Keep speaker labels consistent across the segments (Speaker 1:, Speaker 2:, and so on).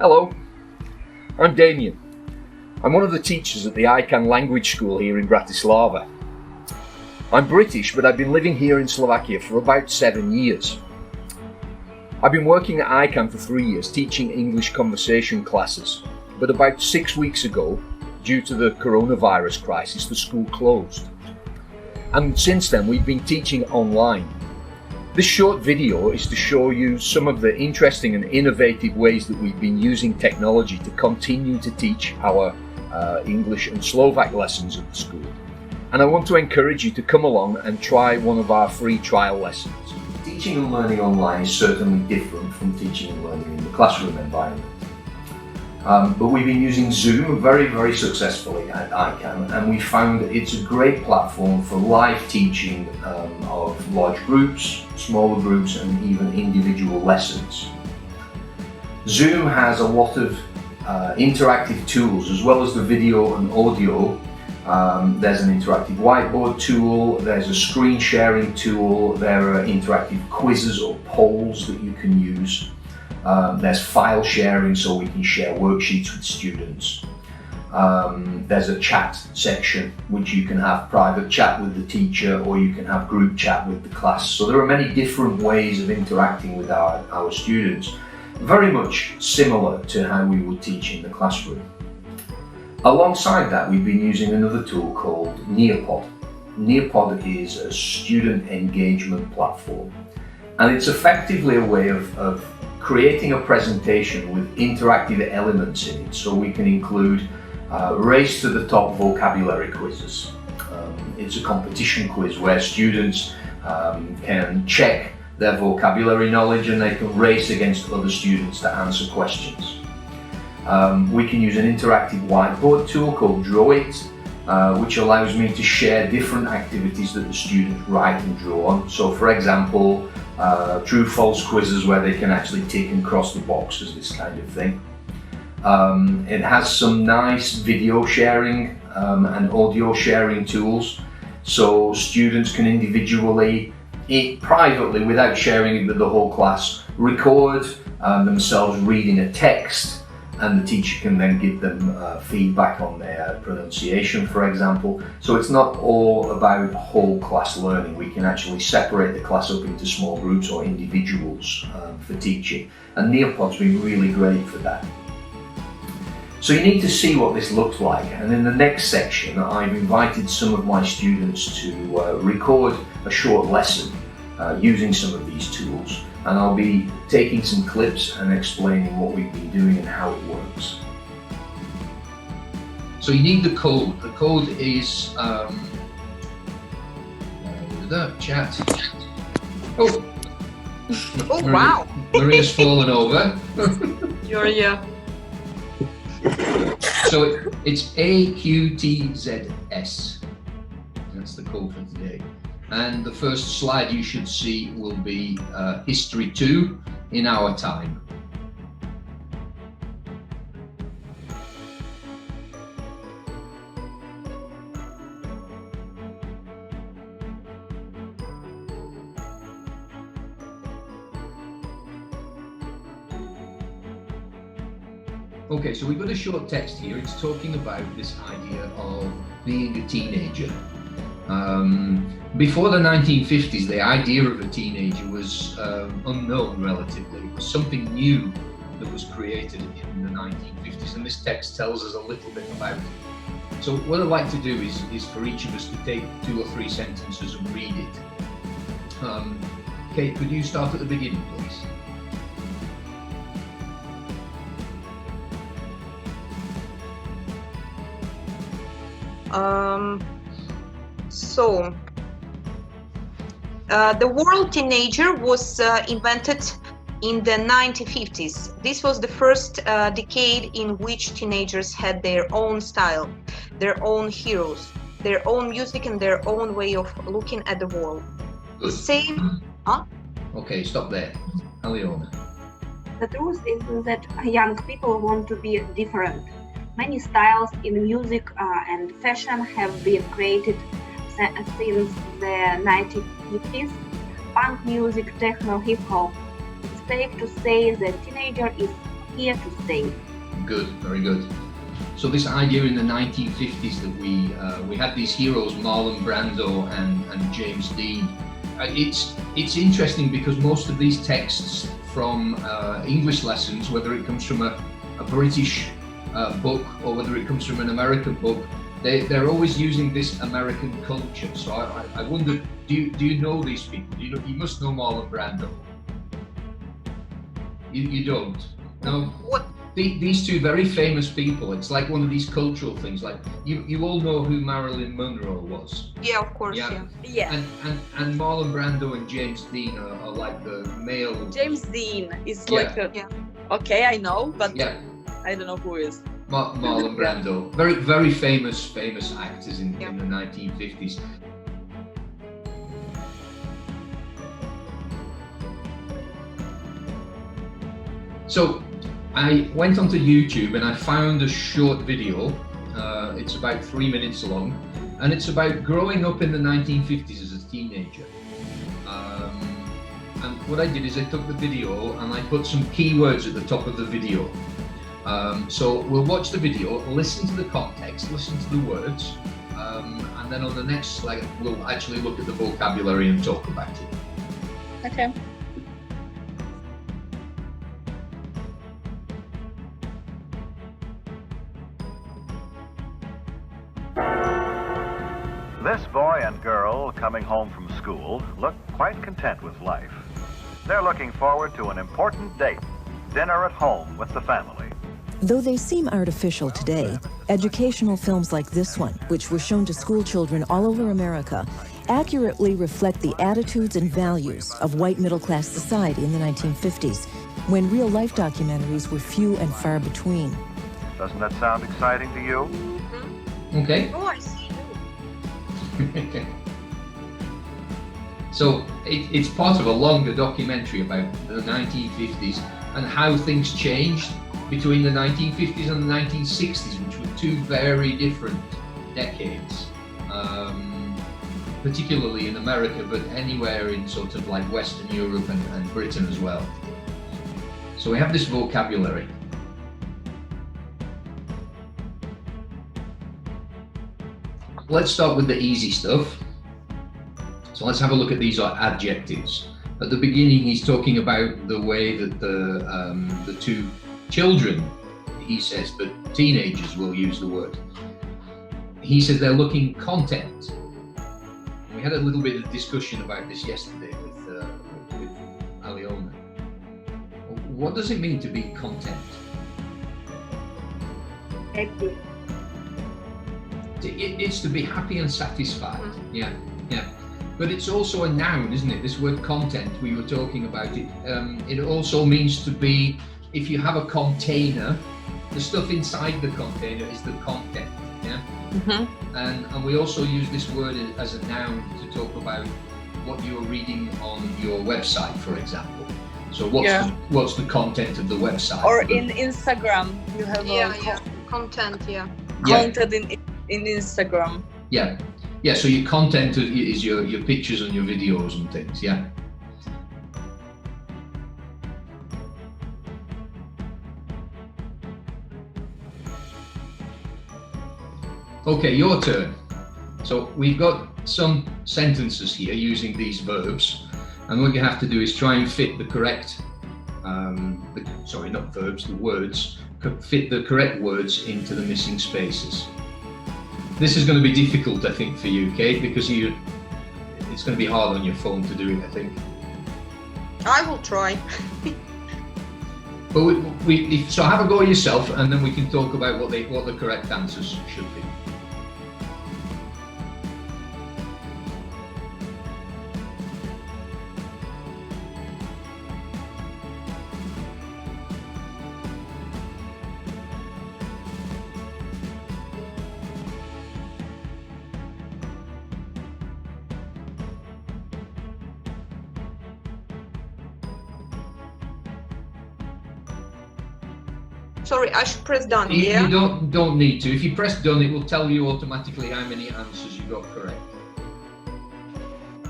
Speaker 1: Hello, I'm Damian. I'm one of the teachers at the iCan language school here in Bratislava. I'm British, but I've been living here in Slovakia for about 7 years. I've been working at iCan for 3 years teaching English conversation classes, but about 6 weeks ago, due to the coronavirus crisis, the school closed. And since then we've been teaching online. This short video is to show you some of the interesting and innovative ways that we've been using technology to continue to teach our English and Slovak lessons at the school. And I want to encourage you to come along and try one of our free trial lessons. Teaching and learning online is certainly different from teaching and learning in the classroom environment. But we've been using Zoom very successfully at iCan, and we found that it's a great platform for live teaching of large groups, smaller groups, and even individual lessons. Zoom has a lot of interactive tools as well as the video and audio. There's an interactive whiteboard tool, there's a screen sharing tool, there are interactive quizzes or polls that you can use. There's file sharing, so we can share worksheets with students. There's a chat section, which you can have private chat with the teacher, or you can have group chat with the class. So there are many different ways of interacting with our students, very much similar to how we would teach in the classroom. Alongside that, we've been using another tool called Nearpod. Nearpod is a student engagement platform, and it's effectively a way of creating a presentation with interactive elements in it. So we can include race to the top vocabulary quizzes. It's a competition quiz where students can check their vocabulary knowledge and they can race against other students to answer questions. We can use an interactive whiteboard tool called Draw It, which allows me to share different activities that the students write and draw on. So for example, true-false quizzes where they can actually tick and cross the boxes, this kind of thing. It has some nice video sharing and audio sharing tools, so students can individually, privately, without sharing it with the whole class, record themselves reading a text, and the teacher can then give them feedback on their pronunciation, for example. So it's not all about whole class learning. We can actually separate the class up into small groups or individuals for teaching. And Nearpod's been really great for that. So you need to see what this looks like. And in the next section, I've invited some of my students to record a short lesson using some of these tools. And I'll be taking some clips and explaining what we've been doing and how it works. So you need the code. The code is chat. Oh,
Speaker 2: Wow!
Speaker 1: Maria's fallen over.
Speaker 2: Yeah.
Speaker 1: So it's AQTZS. That's the code for today. And the first slide you should see will be History 2 in our time. Okay, so we've got a short text here. It's talking about this idea of being a teenager. Before the 1950s, the idea of a teenager was unknown relatively. It was something new that was created in the 1950s, and this text tells us a little bit about it. So what I'd like to do is for each of us to take 2 or 3 sentences and read it. Kate, could you start at the beginning, please?
Speaker 2: The word teenager was invented in the 1950s. This was the first decade in which teenagers had their own style, their own heroes, their own music, and their own way of looking at the world.
Speaker 1: Good.
Speaker 2: Same. Huh?
Speaker 1: Okay, stop there. Aliona.
Speaker 3: The truth is that young people want to be different. Many styles in music and fashion have been created since the 1950s. Punk music, techno, hip hop. It's safe to say that teenager is here to stay.
Speaker 1: Good, very good. So this idea in the 1950s that we had these heroes, Marlon Brando and James Dean. It's interesting because most of these texts from English lessons, whether it comes from a British book or whether it comes from an American book, they're always using this American culture. So I wonder, do you know these people? You must know Marlon Brando. You don't? No?
Speaker 2: What?
Speaker 1: These two very famous people, it's like one of these cultural things. Like you all know who Marilyn Monroe was.
Speaker 2: Yeah, of course.
Speaker 4: Yeah.
Speaker 1: And Marlon Brando and James Dean are like the male.
Speaker 4: James Dean is
Speaker 1: Yeah.
Speaker 4: like a, okay, I know, but
Speaker 1: Yeah.
Speaker 4: I don't know who is.
Speaker 1: Marlon Brando, very famous actors in the 1950s. So I went onto YouTube and I found a short video. It's about 3 minutes long, and it's about growing up in the 1950s as a teenager. And what I did is I took the video and I put some keywords at the top of the video. So we'll watch the video, listen to the context, listen to the words, and then on the next slide we'll actually look at the vocabulary and talk about it.
Speaker 4: Okay.
Speaker 5: This boy and girl coming home from school look quite content with life. They're looking forward to an important date, dinner at home with the family.
Speaker 6: Though they seem artificial today, educational films like this one, which were shown to school children all over America, accurately reflect the attitudes and values of white middle-class society in the 1950s, when real-life documentaries were few and far between.
Speaker 5: Doesn't that sound exciting to you?
Speaker 1: Okay.
Speaker 2: Oh, I see.
Speaker 1: So it's part of a longer documentary about the 1950s and how things changed between the 1950s and the 1960s, which were two very different decades, particularly in America, but anywhere in sort of like Western Europe and Britain as well. So we have this vocabulary. Let's start with the easy stuff. So let's have a look at these adjectives. At the beginning, he's talking about the way that the two children, he says, but teenagers will use the word. He says they're looking content. We had a little bit of discussion about this yesterday with Aliona. What does it mean to be content?
Speaker 3: Active.
Speaker 1: It's to be happy and satisfied. Yeah. But it's also a noun, isn't it? This word content, we were talking about it. It also means to be, if you have a container, the stuff inside the container is the content. Yeah.
Speaker 4: Mm-hmm.
Speaker 1: And we also use this word as a noun to talk about what you're reading on your website, for example. So what's the content of the website?
Speaker 4: Or in Instagram, you have
Speaker 2: Content,
Speaker 4: content in Instagram.
Speaker 1: Yeah, so your content is your pictures and your videos and things, yeah. Okay, your turn. So we've got some sentences here using these verbs, and what you have to do is try and fit the correct, the words, fit the correct words into the missing spaces. This is going to be difficult, I think, for you, Kate, because it's going to be hard on your phone to do it, I think.
Speaker 2: I will try.
Speaker 1: But so have a go yourself, and then we can talk about what the correct answers should be.
Speaker 2: Sorry, I should press done,
Speaker 1: You
Speaker 2: yeah?
Speaker 1: don't need to. If you press done, it will tell you automatically how many answers you got correct.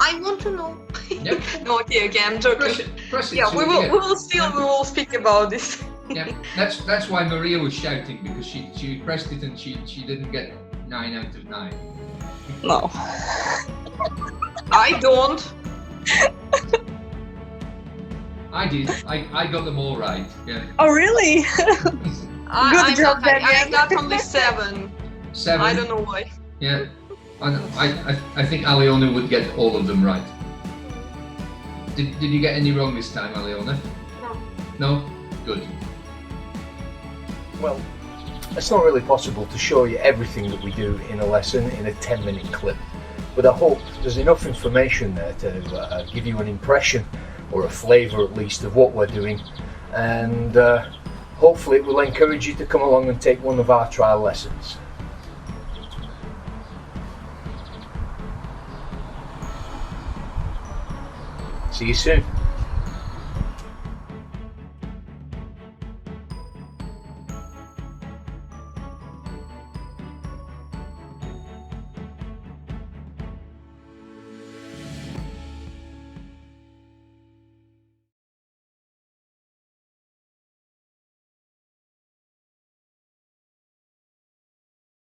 Speaker 2: I want to know.
Speaker 1: Yep.
Speaker 2: No, okay, I'm joking.
Speaker 1: Press it.
Speaker 2: Yeah,
Speaker 1: so
Speaker 2: we
Speaker 1: you get-
Speaker 2: will still speak about this.
Speaker 7: Yeah, that's why Maria was shouting, because she pressed it and she didn't get 9 out of 9.
Speaker 4: No.
Speaker 2: I don't.
Speaker 7: I did. I got them all right. Yeah.
Speaker 4: Oh, really?
Speaker 2: I
Speaker 4: job,
Speaker 2: I
Speaker 4: Damian.
Speaker 2: got only 7.
Speaker 7: 7.
Speaker 2: I don't know why.
Speaker 7: Yeah. I think Aliona would get all of them right. Did you get any wrong this time, Aliona?
Speaker 3: No.
Speaker 7: No? Good.
Speaker 1: Well, it's not really possible to show you everything that we do in a lesson in a 10-minute clip, but I hope there's enough information there to give you an impression, or a flavour at least, of what we're doing, and hopefully it will encourage you to come along and take one of our trial lessons. See you soon.